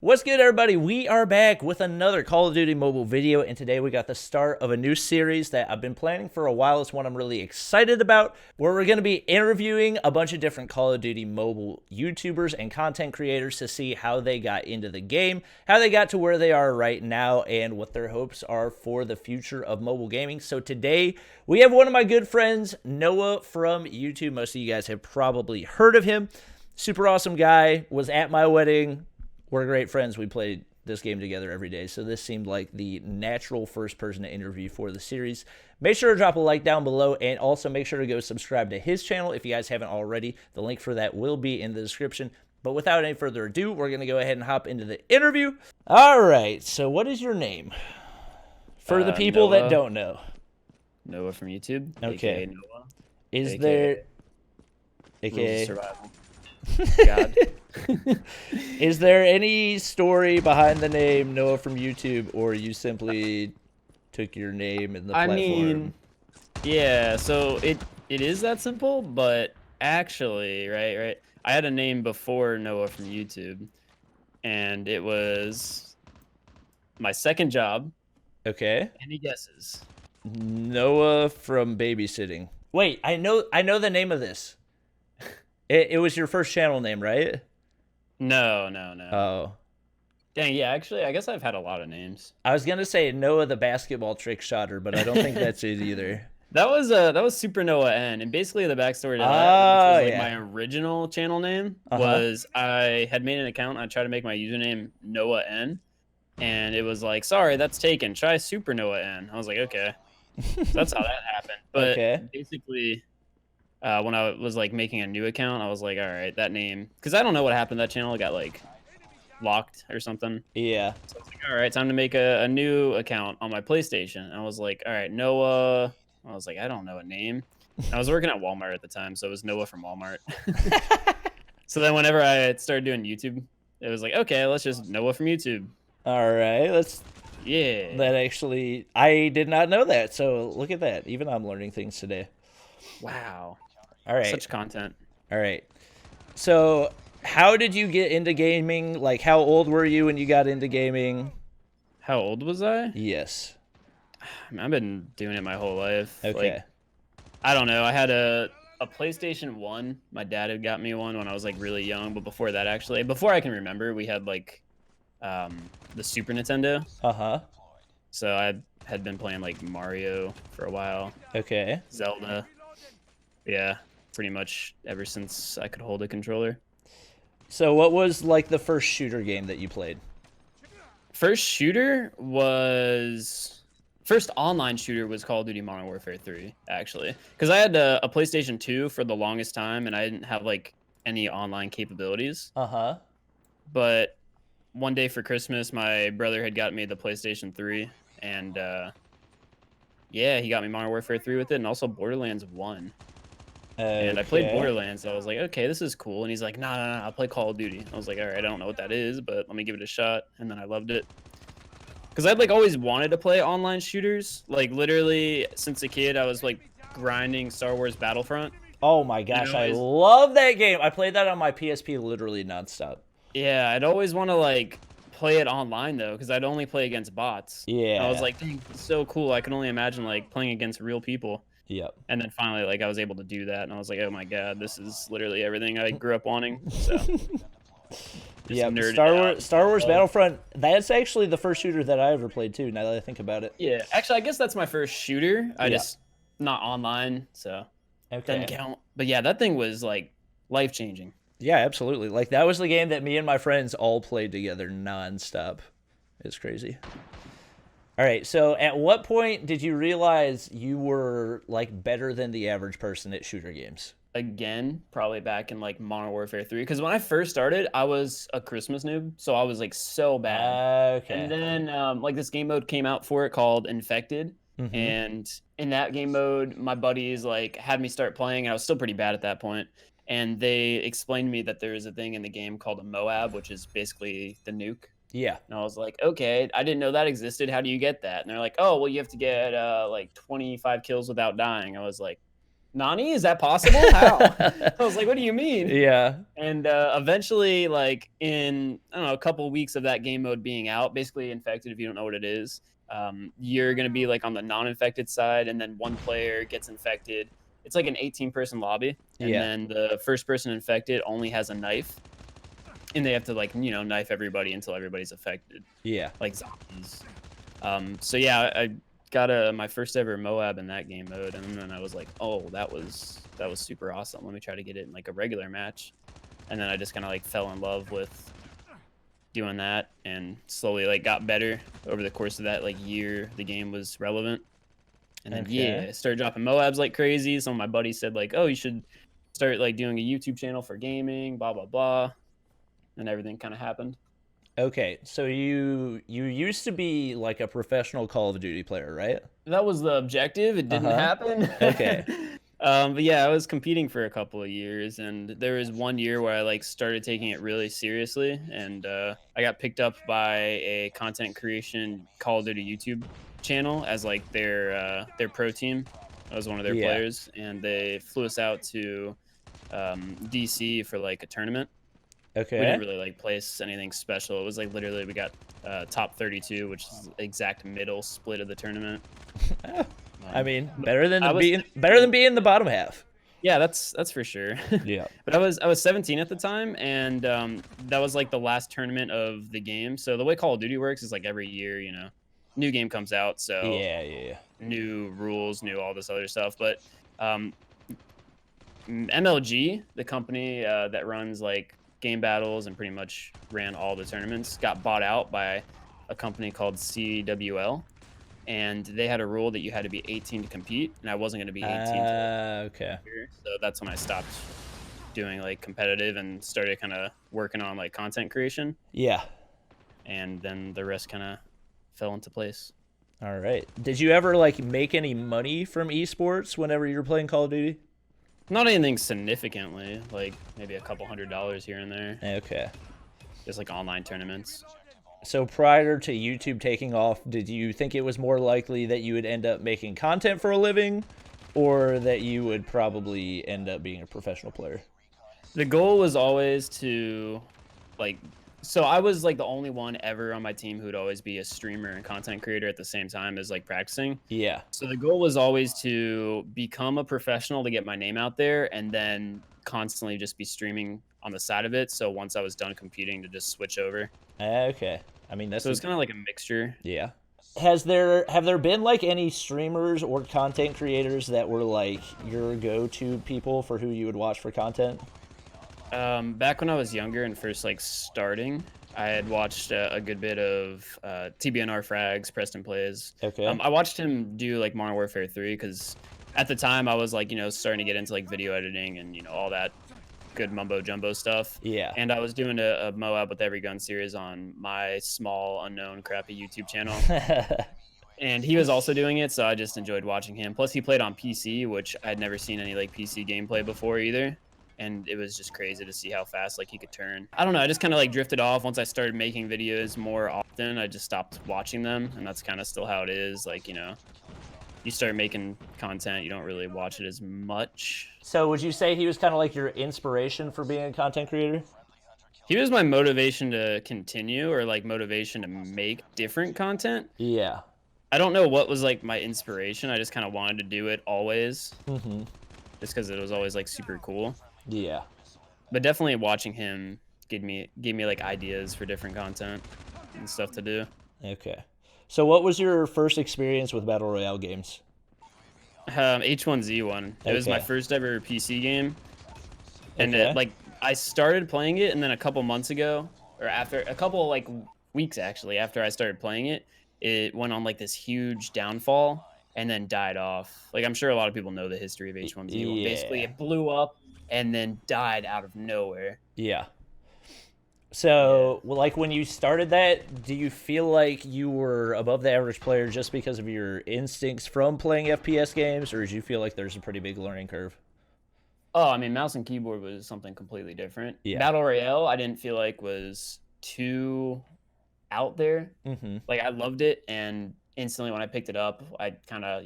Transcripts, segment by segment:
What's good, everybody? We are back with another Call of Duty mobile video, and today we got the start of a new series that I've been planning for a while. It's one I'm really excited about, where we're going to be interviewing a bunch of different Call of Duty mobile YouTubers and content creators to see how they got into the game, how they got to where they are right now, and what their hopes are for the future of mobile gaming. So today, we have one of my good friends, Noah from YouTube. Most of you guys have probably heard of him. Super awesome guy, was at my wedding. We're great friends. We play this game together every day, so this seemed like the natural first person to interview for the series. Make sure to drop a like down below, and also make sure to go subscribe to his channel if you guys haven't already. The link for that will be in the description. But without any further ado, we're going to go ahead and hop into the interview. All right, so what is your name? For the people that don't know. Noah from YouTube. Okay. AKA Noah. Is AKA there... Rules AKA... of Survival. God. Is there any story behind the name Noah from YouTube, or you simply took your name in the platform? I mean, yeah, so it is that simple, but actually, right. I had a name before Noah from YouTube, and it was my second job. Okay. Any guesses? Noah from babysitting. Wait, I know the name of this. It was your first channel name, right? No. Oh. Dang, yeah, actually, I guess I've had a lot of names. I was gonna say Noah the basketball trick shotter, but I don't think that's it either. That was Super Noah N, and basically the backstory to that, which was like my original channel name, was I had made an account. I tried to make my username Noah N, and it was like, sorry, that's taken. Try Super Noah N. I was like, okay, so that's how that happened. But basically, when I was like making a new account, I was like, all right, that name, because I don't know what happened. That channel got like locked or something. Yeah. So I was like, all right, time to make a new account on my PlayStation. And I was like, all right, Noah. I was like, I don't know a name. And I was working at Walmart at the time, so it was Noah from Walmart. So then whenever I started doing YouTube, it was like, okay, let's just Noah from YouTube. All right, yeah. That actually, I did not know that. So look at that. Even I'm learning things today. Wow. All right. Such content. All right. So how did you get into gaming? Like, how old were you when you got into gaming? How old was I? Yes. I've been doing it my whole life. Okay. Like, I don't know. I had a PlayStation 1. My dad had got me one when I was like really young, but before that, actually, before I can remember, we had like the Super Nintendo. Uh-huh. So I had been playing like Mario for a while. Okay. Zelda. Yeah, pretty much ever since I could hold a controller. So what was like the first shooter game that you played? First online shooter was Call of Duty Modern Warfare 3, actually. Because I had a PlayStation 2 for the longest time, and I didn't have like any online capabilities. Uh-huh. But one day for Christmas, my brother had got me the PlayStation 3, and yeah, he got me Modern Warfare 3 with it, and also Borderlands 1. Okay. And I played Borderlands, so I was like, okay, this is cool. And he's like, no, I'll play Call of Duty. I was like, all right, I don't know what that is, but let me give it a shot. And then I loved it. Because I'd like always wanted to play online shooters. Like literally since a kid, I was like grinding Star Wars Battlefront. Oh my gosh, I love that game. I played that on my PSP literally nonstop. Yeah, I'd always want to like play it online though, because I'd only play against bots. Yeah. I was like, dang, it's so cool. I can only imagine like playing against real people. Yep. And then finally, like, I was able to do that, and I was like, oh my god, this is literally everything I grew up wanting. So, yeah, Star Wars Battlefront. That's actually the first shooter that I ever played too. Now that I think about it. Yeah, actually, I guess that's my first shooter. I just not online, so doesn't count. But yeah, that thing was like life changing. Yeah, absolutely. Like that was the game that me and my friends all played together nonstop. It's crazy. All right, so at what point did you realize you were like better than the average person at shooter games? Again, probably back in like Modern Warfare 3, because when I first started, I was a Christmas noob, so I was like so bad. Okay. And then like this game mode came out for it called Infected, and in that game mode, my buddies like had me start playing, and I was still pretty bad at that point. And they explained to me that there is a thing in the game called a Moab, which is basically the nuke. Yeah. And I was like, okay, I didn't know that existed. How do you get that? And they're like, oh, well, you have to get like 25 kills without dying. I was like, Nani, is that possible? How? I was like, what do you mean? Yeah. And eventually, like in, I don't know, a couple of weeks of that game mode being out, basically infected, if you don't know what it is, you're going to be like on the non-infected side, and then one player gets infected. It's like an 18-person lobby, and Yeah. then the first person infected only has a knife, and they have to, like, you know, knife everybody until everybody's affected. Yeah. Like zombies. So yeah, I got my first ever Moab in that game mode, and then I was like, oh, that was super awesome. Let me try to get it in like a regular match. And then I just kind of like fell in love with doing that, and slowly like got better over the course of that like year the game was relevant. And then yeah, I started dropping Moabs like crazy. Some of my buddies said like, oh, you should start like doing a YouTube channel for gaming, blah blah blah. And everything kind of happened. Okay, so you used to be like a professional Call of Duty player, right? That was the objective. It didn't happen. Okay. But yeah, I was competing for a couple of years, and there was one year where I like started taking it really seriously, and I got picked up by a content creation Call of Duty YouTube channel as like their pro team. I was one of their players, and they flew us out to DC for like a tournament. Okay. We didn't really like place anything special. It was like literally we got top 32, which is the exact middle split of the tournament. I mean, better than being in the bottom half. Yeah, that's for sure. Yeah. But I was 17 at the time, and that was like the last tournament of the game. So the way Call of Duty works is like every year, you know, new game comes out, so yeah, new rules, new all this other stuff. But MLG, the company that runs like game battles and pretty much ran all the tournaments, got bought out by a company called CWL, and they had a rule that you had to be 18 to compete, and I wasn't going to be 18 okay. So that's when I stopped doing like competitive and started kind of working on like content creation. Yeah. And then the rest kind of fell into place. All right. Did you ever like make any money from esports whenever you were playing Call of Duty? Not anything significantly, like maybe a couple $100 here and there. Okay. Just like online tournaments. So prior to YouTube taking off, did you think it was more likely that you would end up making content for a living, or that you would probably end up being a professional player? The goal was always to, like, so I was like the only one ever on my team who would always be a streamer and content creator at the same time as like practicing. Yeah. So the goal was always to become a professional, to get my name out there, and then constantly just be streaming on the side of it. So once I was done competing, to just switch over. Okay. I mean, that's so it's kind of like a mixture. Yeah. Have there been like any streamers or content creators that were like your go-to people for who you would watch for content? Back when I was younger and first like starting, I had watched a good bit of TBNR Frags, Preston Plays. Okay. I watched him do like Modern Warfare 3 because at the time I was like, you know, starting to get into like video editing and, you know, all that good mumbo jumbo stuff. Yeah. And I was doing a Moab with Every Gun series on my small, unknown, crappy YouTube channel. And he was also doing it, so I just enjoyed watching him. Plus, he played on PC, which I'd never seen any like PC gameplay before either. And it was just crazy to see how fast like he could turn. I don't know, I just kind of like drifted off. Once I started making videos more often, I just stopped watching them, and that's kind of still how it is. Like, you know, you start making content, you don't really watch it as much. So would you say he was kind of like your inspiration for being a content creator? He was my motivation to continue, or like motivation to make different content. Yeah. I don't know what was like my inspiration. I just kind of wanted to do it always. Mm-hmm. Just because it was always like super cool. Yeah. But definitely watching him gave me like ideas for different content and stuff to do. Okay. So what was your first experience with Battle Royale games? H1Z1. It was my first ever PC game. And like I started playing it, and then a couple months ago, or after a couple like weeks actually, after I started playing it, it went on like this huge downfall and then died off. Like I'm sure a lot of people know the history of H1Z1. Yeah. Basically it blew up and then died out of nowhere. Yeah. So, well, like when you started that, do you feel like you were above the average player just because of your instincts from playing FPS games, or do you feel like there's a pretty big learning curve? Oh, I mean, mouse and keyboard was something completely different. Yeah. Battle Royale, I didn't feel like was too out there. Mm-hmm. Like I loved it, and instantly when I picked it up, I kind of,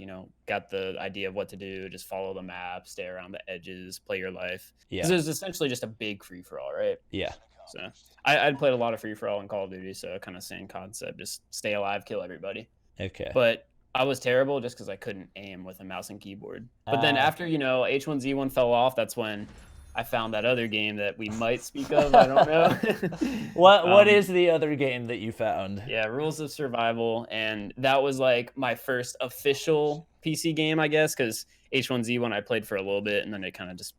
got the idea of what to do. Just follow the map, stay around the edges, play your life. Yeah. Because it was essentially just a big free for all, right? Yeah. So I'd played a lot of free for all in Call of Duty, so kind of same concept, just stay alive, kill everybody. Okay. But I was terrible just because I couldn't aim with a mouse and keyboard. But then after, H1Z1 fell off, that's when I found that other game that we might speak of. I don't know. What is the other game that you found? Yeah, Rules of Survival. And that was like my first official PC game, I guess, because H1Z1 I played for a little bit and then it kind of just,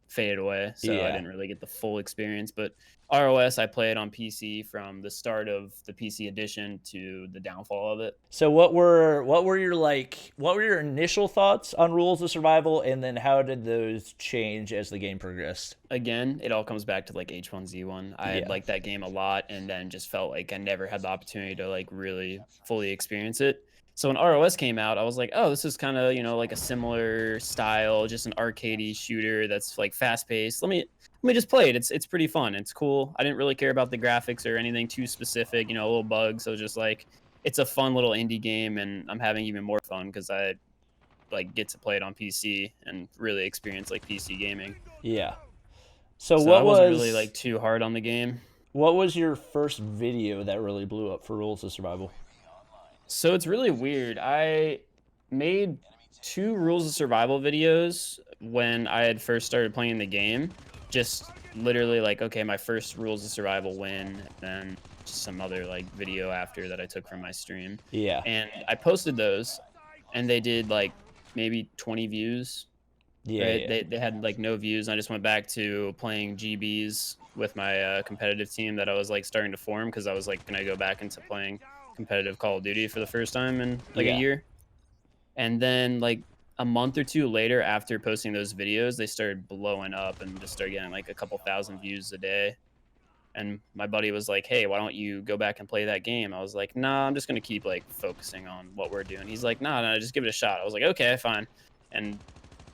faded away. So I didn't really get the full experience. But ROS I played on PC from the start of the PC edition to the downfall of it. So what were your initial thoughts on Rules of Survival, and then how did those change as the game progressed? Again, it all comes back to like H1Z1. I liked that game a lot, and then just felt like I never had the opportunity to like really fully experience it. So when ROS came out, I was like, oh, this is kind of, like a similar style, just an arcadey shooter that's like fast paced. Let me just play it. It's pretty fun. It's cool. I didn't really care about the graphics or anything too specific, little bugs. So just like, it's a fun little indie game, and I'm having even more fun because I like get to play it on PC and really experience like PC gaming. Yeah. So I wasn't really like too hard on the game. What was your first video that really blew up for Rules of Survival? So it's really weird. I made 2 Rules of Survival videos when I had first started playing the game. Just literally like, okay, my first Rules of Survival win, and then just some other like video after that I took from my stream. Yeah. And I posted those, and they did like maybe 20 views. Yeah. Right? Yeah. They had like no views. And I just went back to playing GBs with my competitive team that I was like starting to form, because I was like gonna go back into playing competitive Call of Duty for the first time in like a year. And then like a month or 2 later, after posting those videos, they started blowing up and just started getting like a couple thousand views a day. And my buddy was like, hey, why don't you go back and play that game? I was like, nah, I'm just gonna keep like focusing on what we're doing. He's like, nah, just give it a shot. I was like, okay, fine. And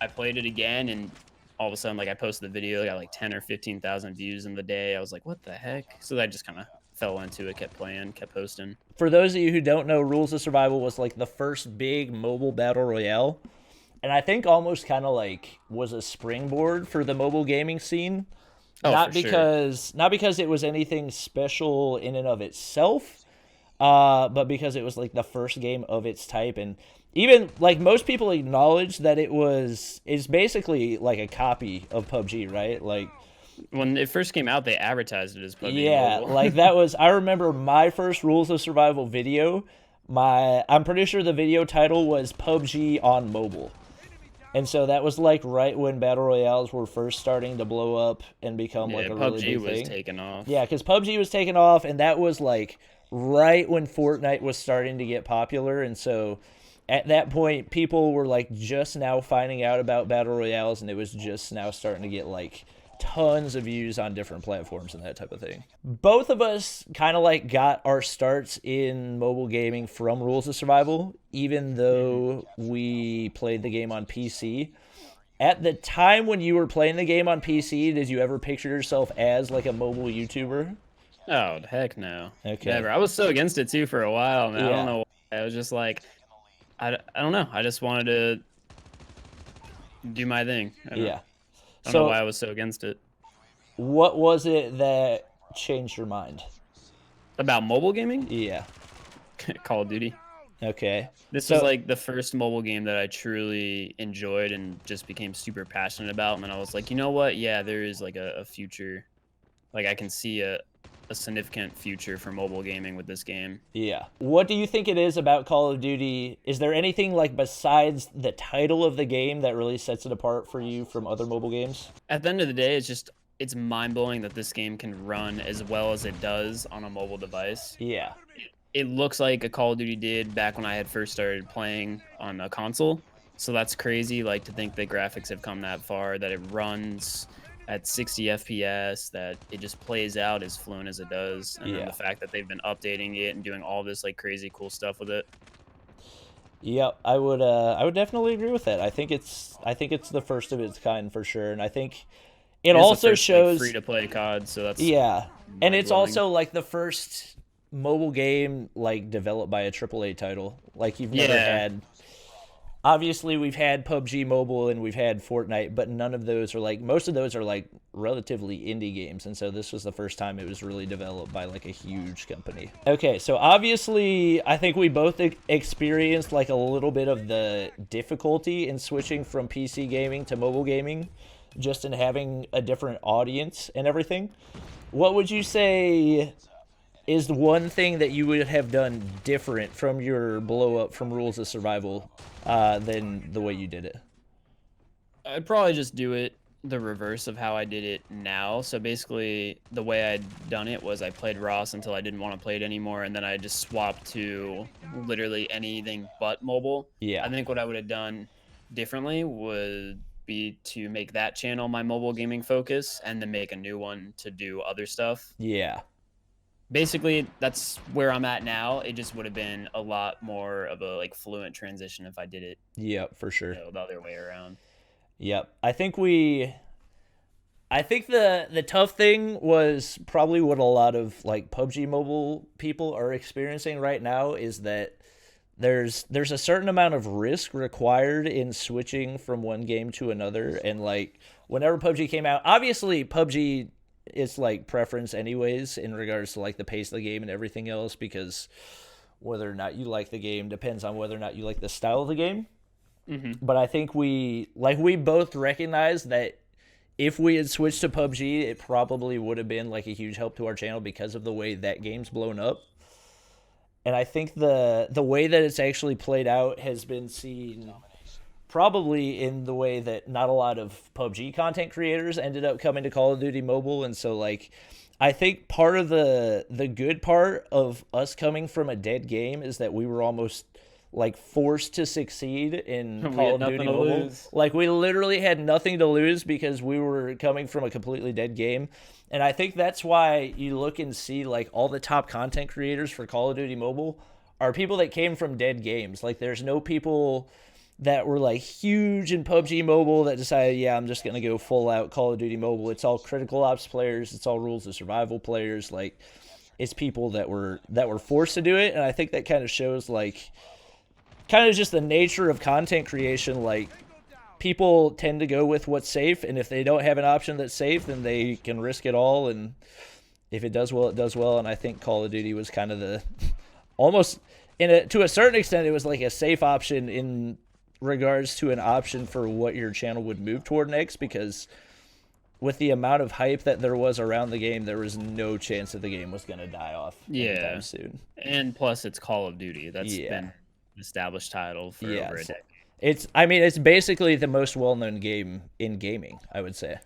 I played it again, and all of a sudden, like, I posted the video, got like 10 or 15,000 views in the day. I was like, what the heck? So I just kind of fell into it, kept playing, kept posting. For those of you who don't know, Rules of Survival was like the first big mobile battle royale, and I think almost kind of like was a springboard for the mobile gaming scene. Not because it was anything special in and of itself, but because it was like the first game of its type. And even like most people acknowledge that it's basically like a copy of PUBG, right? Like when it first came out, they advertised it as PUBG. Yeah, like that was, I remember my first Rules of Survival video, I'm pretty sure the video title was PUBG on mobile. And so that was like right when battle royales were first starting to blow up and become like a really big thing. PUBG was taking off. Yeah, because PUBG was taking off, and that was like right when Fortnite was starting to get popular. And so at that point, people were like just now finding out about battle royales, and it was just now starting to get like tons of views on different platforms and that type of thing. Both of us kind of like got our starts in mobile gaming from Rules of Survival, even though we played the game on PC. At the time when you were playing the game on PC, did you ever picture yourself as like a mobile YouTuber? Oh, heck no. Okay. Never. I was so against it too for a while, man. Yeah. I don't know why. I was just like, I don't know. I just wanted to do my thing. I don't know why I was so against it. What was it that changed your mind? About mobile gaming? Yeah. Call of Duty. Okay. This was like the first mobile game that I truly enjoyed and just became super passionate about. And then I was like, you know what? Yeah, there is like a future. Like I can see a significant future for mobile gaming with this game. Yeah. What do you think it is about Call of Duty? Is there anything like besides the title of the game that really sets it apart for you from other mobile games? At the end of the day, it's mind-blowing that this game can run as well as it does on a mobile device. Yeah. It looks like a Call of Duty did back when I had first started playing on a console. So that's crazy, like to think that graphics have come that far, that it runs at 60 FPS, that it just plays out as fluent as it does. And then the fact that they've been updating it and doing all this like crazy cool stuff with it. Yep, I would definitely agree with that. I think it's the first of its kind for sure. And I think it also shows free to play COD, so that's and it's also like the first mobile game like developed by a AAA title. Like you've never had. Obviously, we've had PUBG Mobile and we've had Fortnite, but none of those are like, most of those are like relatively indie games. And so this was the first time it was really developed by like a huge company. Okay, so obviously, I think we both experienced like a little bit of the difficulty in switching from PC gaming to mobile gaming, just in having a different audience and everything. What would you say is the one thing that you would have done different from your blow up from Rules of Survival than the way you did it? I'd probably just do it the reverse of how I did it now. So basically, the way I'd done it was I played Ross until I didn't want to play it anymore, and then I just swapped to literally anything but mobile. Yeah. I think what I would have done differently would be to make that channel my mobile gaming focus, and then make a new one to do other stuff. Yeah. Basically, that's where I'm at now. It just would have been a lot more of a like fluent transition if I did it. Yep, for sure. The other way around. Yep. I think the tough thing was probably what a lot of like PUBG Mobile people are experiencing right now is that there's a certain amount of risk required in switching from one game to another. And like whenever PUBG came out, obviously PUBG is like preference anyways in regards to like the pace of the game and everything else, because whether or not you like the game depends on whether or not you like the style of the game. But I think we both recognize that if we had switched to PUBG, it probably would have been like a huge help to our channel because of the way that game's blown up. And I think the way that it's actually played out has been seen probably in the way that not a lot of PUBG content creators ended up coming to Call of Duty Mobile. And so like I think part of the good part of us coming from a dead game is that we were almost like forced to succeed in Call of Duty Mobile. Like we literally had nothing to lose because we were coming from a completely dead game. And I think that's why you look and see like all the top content creators for Call of Duty Mobile are people that came from dead games. Like there's no people that were like huge in PUBG Mobile that decided, yeah, I'm just going to go full out Call of Duty Mobile. It's all critical ops players. It's all Rules of Survival players. Like it's people that were forced to do it. And I think that kind of shows like kind of just the nature of content creation. Like people tend to go with what's safe, and if they don't have an option that's safe, then they can risk it all, and if it does well, it does well. And I think Call of Duty was kind of the almost to a certain extent it was like a safe option in regards to an option for what your channel would move toward next, because with the amount of hype that there was around the game, there was no chance that the game was going to die off anytime soon. And plus it's Call of Duty. That's been established title for over a decade. It's basically the most well-known game in gaming, I would say.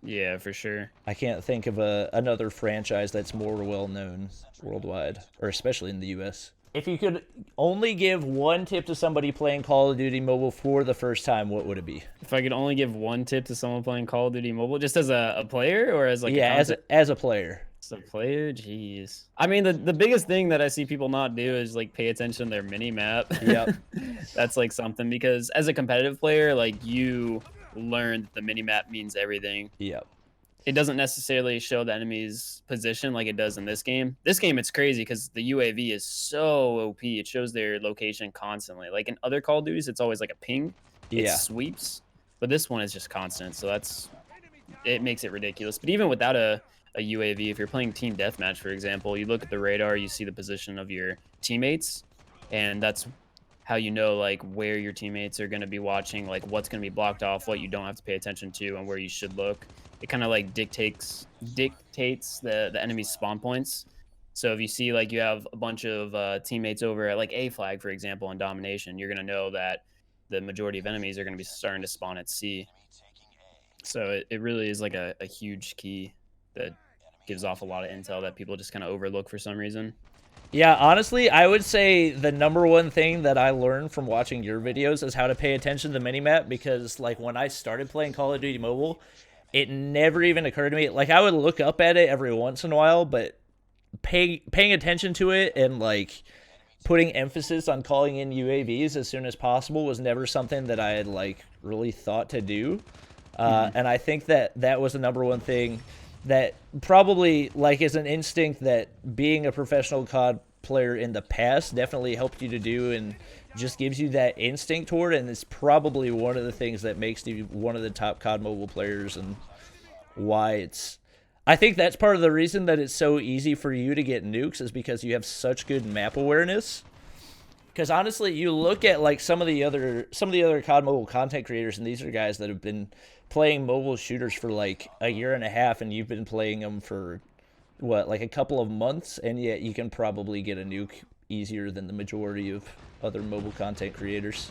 Yeah, for sure. I can't think of another franchise that's more well-known worldwide, or especially in the US. If you could only give one tip to somebody playing Call of Duty Mobile for the first time, what would it be? If I could only give one tip to someone playing Call of Duty Mobile, just as a player or as like as a player? As a player, jeez. I mean, the biggest thing that I see people not do is like pay attention to their mini map. Yep. That's like something, because as a competitive player, like you learn that the mini map means everything. Yep. It doesn't necessarily show the enemy's position like it does in this game. This game, it's crazy because the UAV is so OP. It shows their location constantly. Like in other Call of Duties, it's always like a ping. It sweeps. But this one is just constant. So it makes it ridiculous. But even without a UAV, if you're playing team deathmatch, for example, you look at the radar, you see the position of your teammates, and that's how you know like where your teammates are going to be watching, like what's going to be blocked off, what you don't have to pay attention to, and where you should look. It kind of like dictates the enemy's spawn points. So if you see like you have a bunch of teammates over at like A flag, for example, in domination, you're going to know that the majority of enemies are going to be starting to spawn at C. So it really is like a huge key that gives off a lot of intel that people just kind of overlook for some reason. Yeah, honestly, I would say the number one thing that I learned from watching your videos is how to pay attention to the minimap, because like when I started playing Call of Duty Mobile, it never even occurred to me. Like I would look up at it every once in a while, but paying attention to it and like putting emphasis on calling in UAVs as soon as possible was never something that I had like really thought to do. And I think that was the number one thing. that probably like is an instinct that being a professional COD player in the past definitely helped you to do, and just gives you that instinct toward it, and it's probably one of the things that makes you one of the top COD mobile players, and why it's I think that's part of the reason that it's so easy for you to get nukes, is because you have such good map awareness. Because honestly, you look at like some of the other COD mobile content creators, and these are guys that have been playing mobile shooters for like a year and a half, and you've been playing them for what, like a couple of months, and yet you can probably get a nuke easier than the majority of other mobile content creators.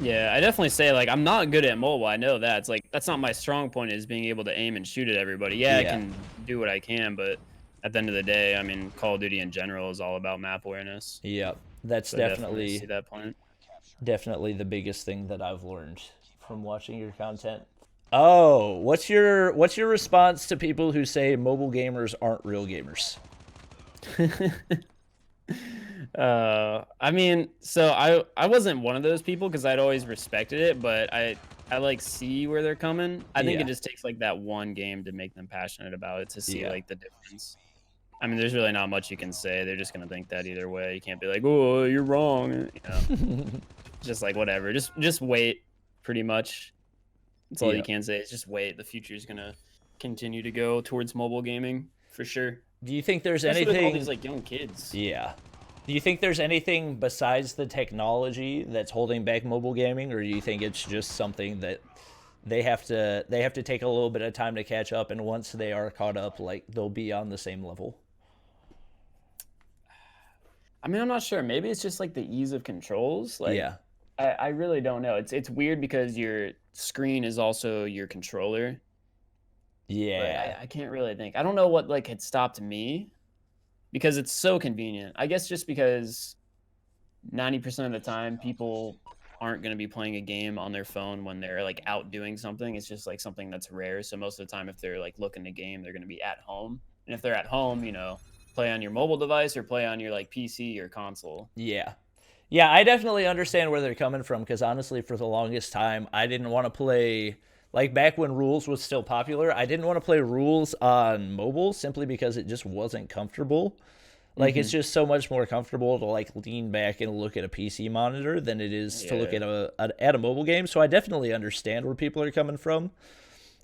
Yeah, I definitely say, like, I'm not good at mobile. I know that. It's like, that's not my strong point, is being able to aim and shoot at everybody. Yeah, I can do what I can, but at the end of the day, I mean, Call of Duty in general is all about map awareness. Yeah, that's so definitely see that point. Definitely the biggest thing that I've learned from watching your content. Oh, what's your response to people who say mobile gamers aren't real gamers? I mean, so I wasn't one of those people, because I'd always respected it, but I like see where they're coming. I think it just takes like that one game to make them passionate about it, to see like the difference. I mean, there's really not much you can say. They're just gonna think that either way. You can't be like, oh, you're wrong. You know, just like whatever. Just wait. Pretty much. That's all you can say. Is just wait. The future is gonna continue to go towards mobile gaming for sure. Do you think there's Especially anything? With all these like young kids. Yeah. Do you think there's anything besides the technology that's holding back mobile gaming, or do you think it's just something that they have to take a little bit of time to catch up, and once they are caught up, like they'll be on the same level? I mean, I'm not sure. Maybe it's just like the ease of controls. Like, I really don't know. It's weird because your screen is also your controller. Yeah. I can't really think. I don't know what like had stopped me, because it's so convenient. I guess just because 90% of the time people aren't going to be playing a game on their phone when they're like out doing something. It's just like something that's rare. So most of the time, if they're like looking to game, they're going to be at home. And if they're at home, you know, play on your mobile device or play on your like PC or console. Yeah. Yeah, I definitely understand where they're coming from, because honestly, for the longest time, I didn't want to play, like back when Rules was still popular, I didn't want to play Rules on mobile simply because it just wasn't comfortable. Like, it's just so much more comfortable to like lean back and look at a PC monitor than it is to look at a mobile game. So I definitely understand where people are coming from.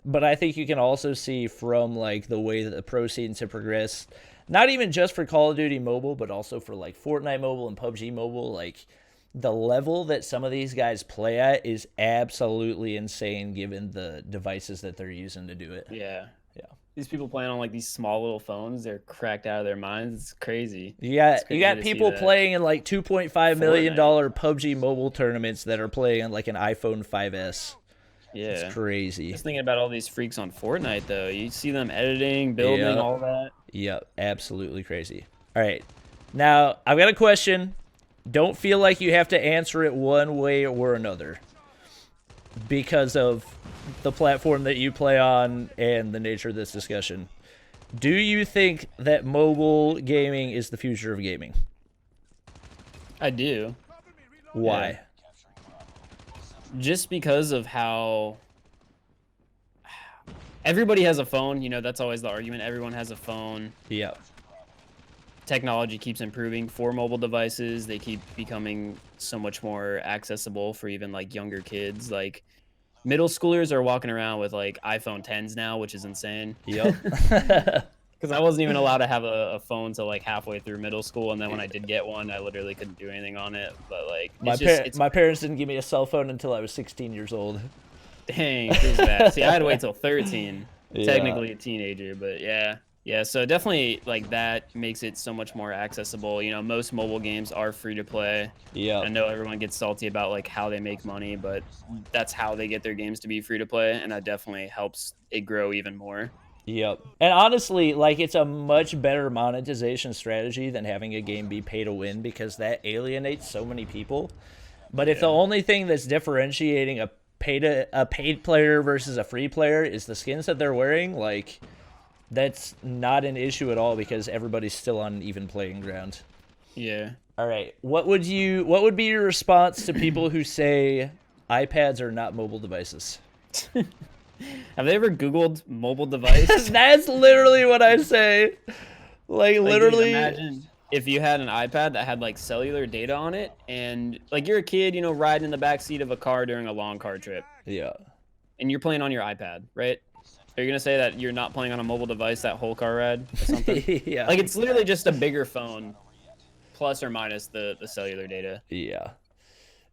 But I think you can also see from like the way that the pro scenes have progressed, not even just for Call of Duty Mobile, but also for like Fortnite Mobile and PUBG Mobile, like the level that some of these guys play at is absolutely insane given the devices that they're using to do it. Yeah. These people playing on like these small little phones, they're cracked out of their minds. It's crazy. You got people playing in like $2.5 million PUBG Mobile tournaments that are playing on like an iPhone 5S. Yeah, it's crazy. Just thinking about all these freaks on Fortnite, though. You see them editing, building, all that. Yep, absolutely crazy. All right, now I've got a question. Don't feel like you have to answer it one way or another, because of the platform that you play on and the nature of this discussion. Do you think that mobile gaming is the future of gaming? I do. Why? Yeah. Just because of how everybody has a phone, you know, that's always the argument. Everyone has a phone. Yeah. Technology keeps improving for mobile devices. They keep becoming so much more accessible for even like younger kids. Like middle schoolers are walking around with like iPhone 10s now, which is insane. Yep. Because I wasn't even allowed to have a phone till like halfway through middle school, and then when I did get one, I literally couldn't do anything on it. But like, my parents didn't give me a cell phone until I was 16 years old. Dang, feels bad. See, I had to wait till 13, technically a teenager, but yeah. So definitely like that makes it so much more accessible. You know, most mobile games are free to play. Yeah. I know everyone gets salty about like how they make money, but that's how they get their games to be free to play, and that definitely helps it grow even more. Yep. And honestly, like, it's a much better monetization strategy than having a game be pay to win, because that alienates so many people. But if the only thing that's differentiating a paid player versus a free player is the skins that they're wearing, like, that's not an issue at all, because everybody's still on an even playing ground. Yeah. All right. What would be your response to people who say iPads are not mobile devices? Have they ever Googled mobile device? That's literally what I say. Like literally. Dude, imagine if you had an iPad that had like cellular data on it, and like you're a kid, riding in the back seat of a car during a long car trip. Yeah. And you're playing on your iPad, right? Are you gonna say that you're not playing on a mobile device that whole car ride or something? Yeah. Like it's literally just a bigger phone, plus or minus the cellular data. Yeah.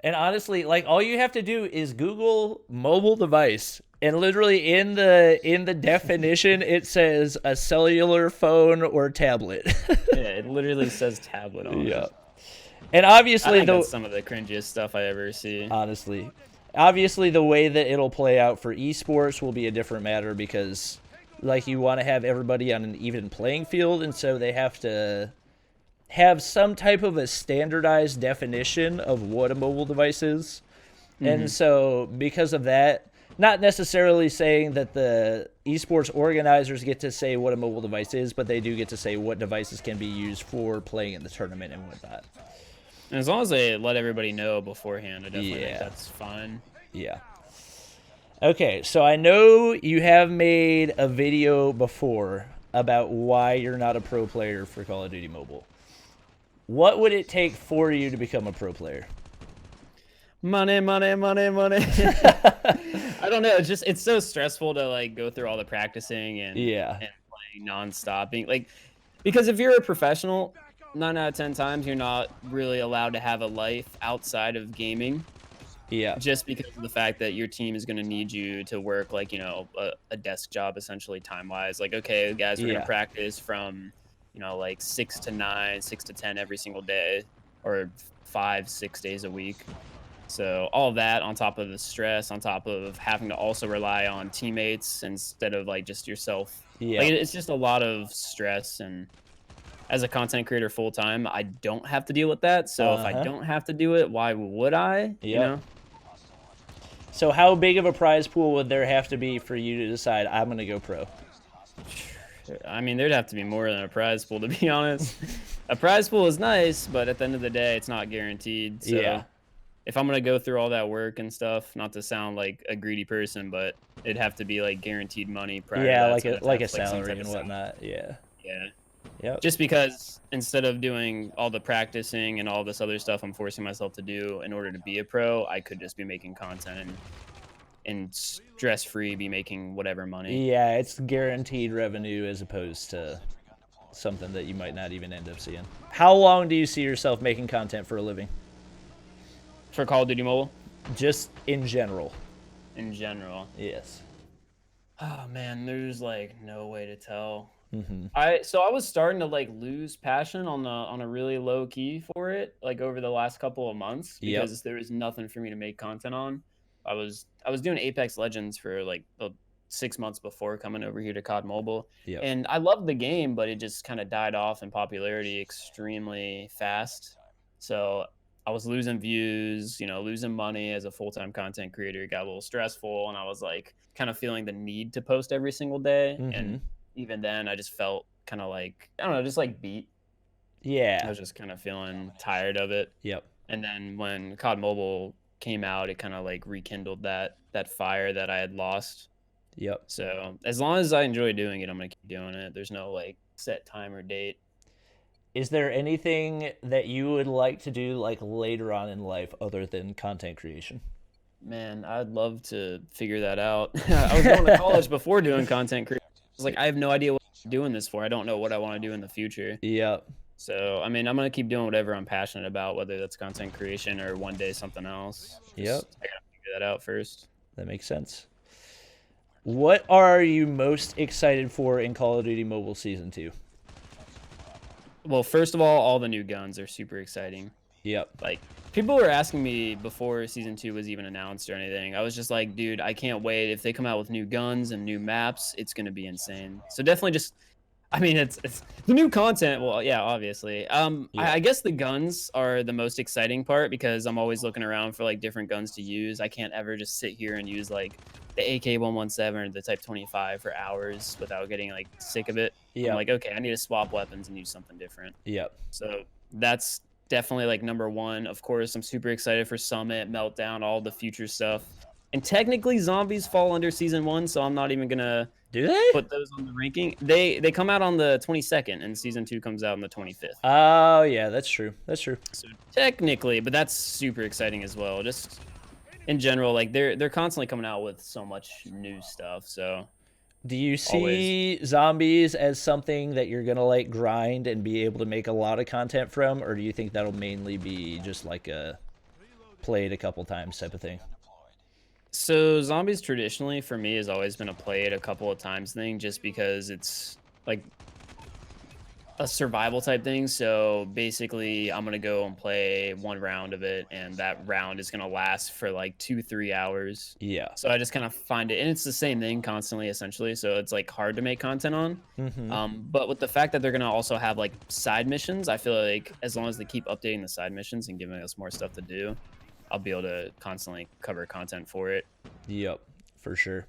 And honestly, like all you have to do is Google mobile device, and literally in the definition it says a cellular phone or tablet. Yeah, it literally says tablet on it. Yeah. And obviously that's some of the cringiest stuff I ever see. Honestly. Obviously the way that it'll play out for esports will be a different matter, because like you want to have everybody on an even playing field, and so they have to have some type of a standardized definition of what a mobile device is. And so because of that, not necessarily saying that the esports organizers get to say what a mobile device is, but they do get to say what devices can be used for playing in the tournament and whatnot. And as long as they let everybody know beforehand, I definitely think that's fine. Yeah. Okay, so I know you have made a video before about why you're not a pro player for Call of Duty Mobile. What would it take for you to become a pro player? Money, money, money, money. I don't know. It's so stressful to like go through all the practicing and playing nonstop. Because if you're a professional, 9 out of 10 times you're not really allowed to have a life outside of gaming. Yeah. Just because of the fact that your team is going to need you to work like, a desk job essentially time-wise. Like, okay, guys, we're going to practice from, like 6 to 9, 6 to 10 every single day, or 5-6 days a week. So all of that on top of the stress, on top of having to also rely on teammates instead of like just yourself. Yeah. Like, it's just a lot of stress, and as a content creator full time, I don't have to deal with that. So if I don't have to do it, why would I? You know? So how big of a prize pool would there have to be for you to decide I'm going to go pro? I mean, there'd have to be more than a prize pool, to be honest. A prize pool is nice, but at the end of the day, it's not guaranteed. So if I'm going to go through all that work and stuff, not to sound like a greedy person, but it'd have to be like guaranteed money prior to that. like a salary and whatnot. Yeah. Yep. Just because instead of doing all the practicing and all this other stuff I'm forcing myself to do in order to be a pro, I could just be making content and stress-free be making whatever money. Yeah, it's guaranteed revenue as opposed to something that you might not even end up seeing. How long do you see yourself making content for a living? For Call of Duty Mobile? Just in general. In general. Yes. Oh man, there's like no way to tell. Mm-hmm. I was starting to like lose passion on a really low key for it, like over the last couple of months, because there was nothing for me to make content on. I was doing Apex Legends for like 6 months before coming over here to COD Mobile, and I loved the game, but it just kind of died off in popularity extremely fast. So I was losing views, losing money as a full-time content creator. It got a little stressful, and I was like kind of feeling the need to post every single day, and even then I just felt kind of like, I don't know, just like beat. I was just kind of feeling tired of it. And then when COD Mobile came out, it kind of like rekindled that fire that I had lost. So as long as I enjoy doing it, I'm gonna keep doing it. There's no like set time or date. Is there anything that you would like to do like later on in life other than content creation? Man, I'd love to figure that out. I was going to college before doing content creation. I was like, I have no idea what I'm doing this for. I don't know what I want to do in the future. So, I mean, I'm going to keep doing whatever I'm passionate about, whether that's content creation or one day something else. I got to figure that out first. That makes sense. What are you most excited for in Call of Duty Mobile Season 2? Well, first of all the new guns are super exciting. Like, people were asking me before Season 2 was even announced or anything. I was just like, dude, I can't wait. If they come out with new guns and new maps, it's going to be insane. So definitely just, I mean, it's the new content. Well, yeah, obviously. I guess the guns are the most exciting part, because I'm always looking around for like different guns to use. I can't ever just sit here and use like the AK-117 or the Type 25 for hours without getting like sick of it. I'm like, okay, I need to swap weapons and use something different. So that's definitely like number one. Of course, I'm super excited for Summit, Meltdown, all the future stuff. And technically, zombies fall under season 1, so I'm not even gonna do they put those on the ranking. They come out on the 22nd, and season 2 comes out on the 25th. Oh yeah, that's true. That's true. So technically, but that's super exciting as well. Just in general, like they're constantly coming out with so much new stuff. So do you see zombies as something that you're gonna like grind and be able to make a lot of content from, or do you think that'll mainly be just like a played a couple times type of thing? So zombies traditionally for me has always been a play it a couple of times thing, just because it's like a survival type thing. So basically I'm gonna go and play 1 round of it, and that round is gonna last for like 2-3 hours. Yeah. So I just kind of find it, and it's the same thing constantly essentially, so it's like hard to make content on. But with the fact that they're gonna also have like side missions, I feel like as long as they keep updating the side missions and giving us more stuff to do, I'll be able to constantly cover content for it. Yep, for sure.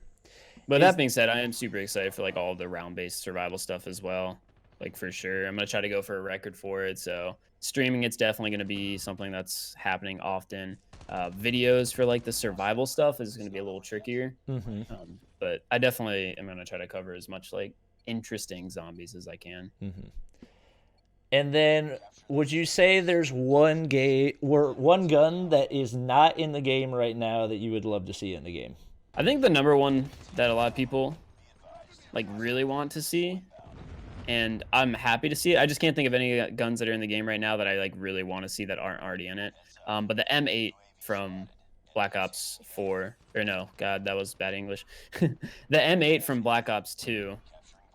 But that being said, I am super excited for like all the round-based survival stuff as well. Like for sure, I'm gonna try to go for a record for it. So streaming, it's definitely gonna be something that's happening often. Videos for like the survival stuff is gonna be a little trickier. But I definitely am gonna try to cover as much like interesting zombies as I can. And then, would you say there's one gun that is not in the game right now that you would love to see in the game? I think the number one that a lot of people like really want to see, and I'm happy to see it. I just can't think of any guns that are in the game right now that I like really want to see that aren't already in it. But the M8 from Black Ops 4, or no, God, that was bad English. The M8 from Black Ops 2,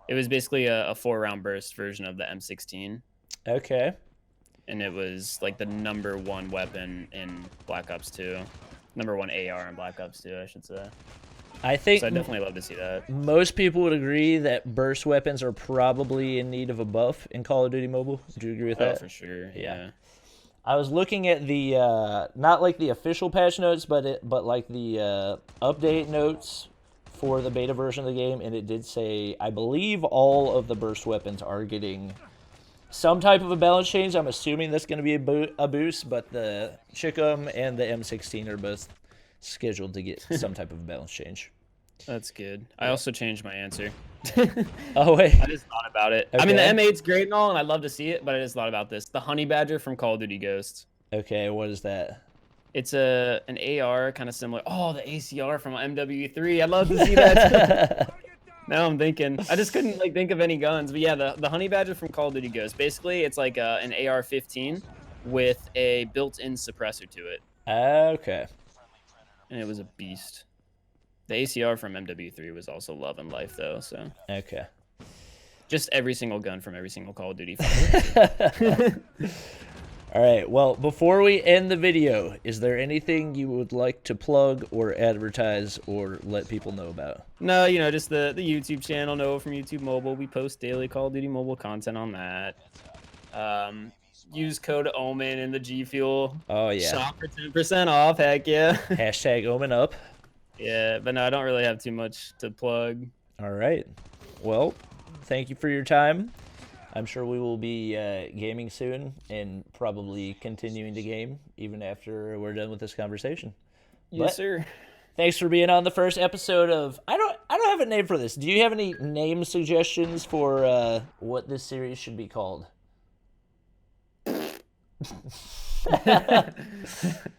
it was basically a 4-round burst version of the M16. Okay. And it was like the #1 weapon in Black Ops 2. #1 AR in Black Ops 2, I should say. I think so. I definitely love to see that. Most people would agree that burst weapons are probably in need of a buff in Call of Duty Mobile. Do you agree with that? Oh, for sure. Yeah. I was looking at the not like the official patch notes, but like the update notes for the beta version of the game, and it did say, I believe all of the burst weapons are getting some type of a balance change. I'm assuming that's going to be a boost, but the Chickum and the M16 are both scheduled to get some type of a balance change. That's good. I also changed my answer. Oh, wait. I just thought about it. Okay. I mean, the M8's great and all, and I'd love to see it, but I just thought about this. The Honey Badger from Call of Duty Ghosts. Okay, what is that? It's an AR, kind of similar. Oh, the ACR from MW3. I'd love to see that. Now I'm thinking. I just couldn't like think of any guns. But yeah, the Honey Badger from Call of Duty Ghosts. Basically, it's like an AR-15 with a built-in suppressor to it. Okay. And it was a beast. The ACR from MW3 was also love and life, though. So. Okay. Just every single gun from every single Call of Duty. All right. Well, before we end the video, is there anything you would like to plug or advertise or let people know about? No, just the YouTube channel, Noah from YouTube Mobile. We post daily Call of Duty Mobile content on that. Use code OMEN in the G Fuel. Oh, yeah. Shop for 10% off. Heck yeah. Hashtag OMEN up. Yeah, but no, I don't really have too much to plug. All right. Well, thank you for your time. I'm sure we will be gaming soon and probably continuing to game even after we're done with this conversation. Yes, sir. Thanks for being on the first episode of... I don't have a name for this. Do you have any name suggestions for what this series should be called?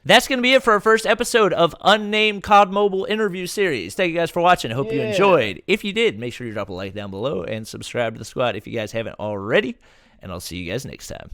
That's going to be it for our first episode of Unnamed COD Mobile interview series. Thank you guys for watching. I hope you enjoyed. If you did, make sure you drop a like down below and subscribe to the squad if you guys haven't already. And I'll see you guys next time.